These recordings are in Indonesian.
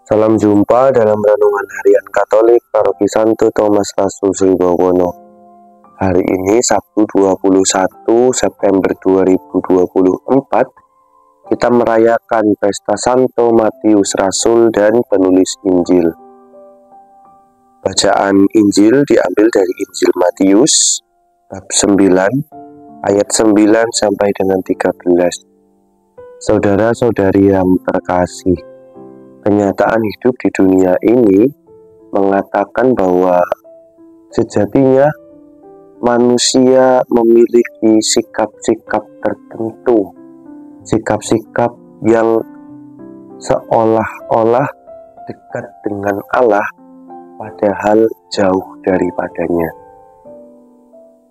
Salam jumpa dalam Renungan Harian Katolik Paroki Santo Thomas Rasus Wibowono. Hari ini Sabtu 21 September 2024, kita merayakan Pesta Santo Matius Rasul dan penulis Injil. Bacaan Injil diambil dari Injil Matius bab 9 ayat 9 sampai dengan 13. Saudara-saudari yang terkasih, kenyataan hidup di dunia ini mengatakan bahwa sejatinya manusia memiliki sikap-sikap tertentu, sikap-sikap yang seolah-olah dekat dengan Allah, padahal jauh daripadanya.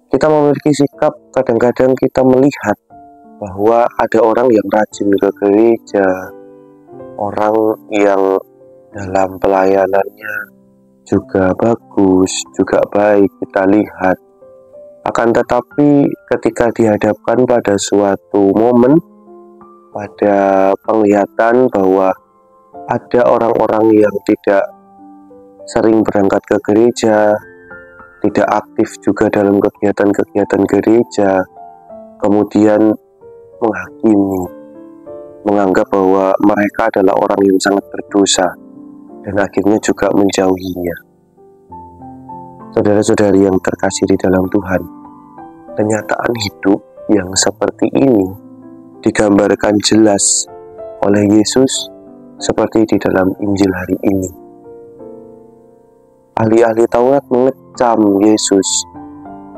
Kita memiliki sikap, kadang-kadang kita melihat bahwa ada orang yang rajin ke gereja, orang yang dalam pelayanannya juga bagus, juga baik kita lihat. Akan tetapi ketika dihadapkan pada suatu momen, pada penglihatan bahwa ada orang-orang yang tidak sering berangkat ke gereja, tidak aktif juga dalam kegiatan-kegiatan gereja, kemudian menghakimi, menganggap bahwa mereka adalah orang yang sangat berdosa, dan akhirnya juga menjauhinya. Saudara-saudari yang terkasih di dalam Tuhan, kenyataan hidup yang seperti ini digambarkan jelas oleh Yesus seperti di dalam Injil hari ini. Ahli-ahli Taurat mengecam Yesus.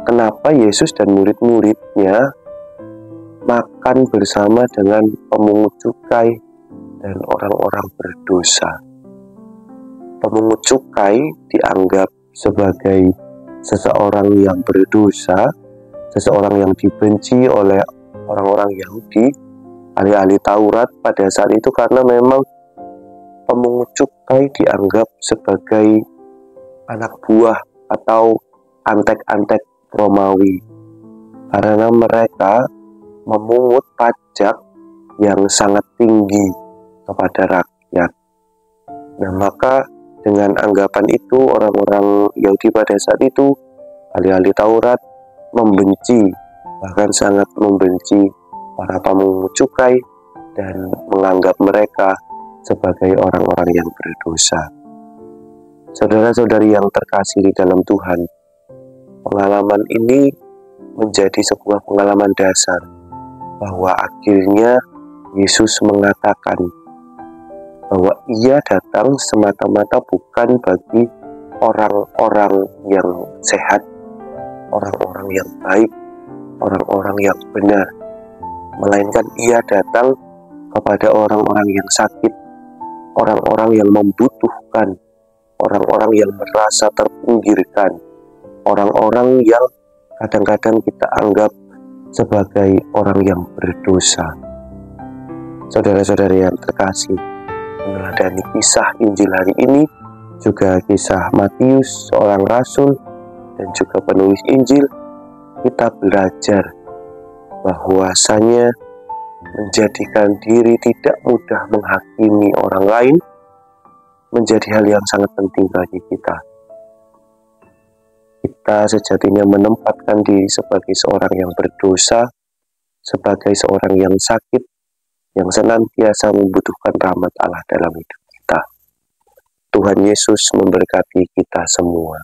Kenapa Yesus dan murid-muridnya makan bersama dengan pemungut cukai dan orang-orang berdosa? Pemungut cukai dianggap sebagai seseorang yang berdosa, seseorang yang dibenci oleh orang-orang Yahudi, ahli-ahli Taurat pada saat itu, karena memang pemungut cukai dianggap sebagai anak buah atau antek-antek Romawi, karena mereka memungut pajak yang sangat tinggi kepada rakyat. Nah, maka dengan anggapan itu orang-orang Yahudi pada saat itu, ahli-ahli Taurat membenci, bahkan sangat membenci para pemungut cukai dan menganggap mereka sebagai orang-orang yang berdosa. Saudara-saudari yang terkasih di dalam Tuhan, pengalaman ini menjadi sebuah pengalaman dasar bahwa akhirnya Yesus mengatakan bahwa ia datang semata-mata bukan bagi orang-orang yang sehat, orang-orang yang baik, orang-orang yang benar, melainkan ia datang kepada orang-orang yang sakit, orang-orang yang membutuhkan, orang-orang yang merasa terpinggirkan, orang-orang yang kadang-kadang kita anggap sebagai orang yang berdosa. Saudara-saudari yang terkasih, meneladani kisah Injil hari ini, juga kisah Matius, seorang rasul dan juga penulis Injil, kita belajar bahwasanya menjadikan diri tidak mudah menghakimi orang lain menjadi hal yang sangat penting bagi kita. Kita sejatinya menempatkan diri sebagai seorang yang berdosa, sebagai seorang yang sakit, yang senantiasa membutuhkan rahmat Allah dalam hidup kita. Tuhan Yesus memberkati kita semua.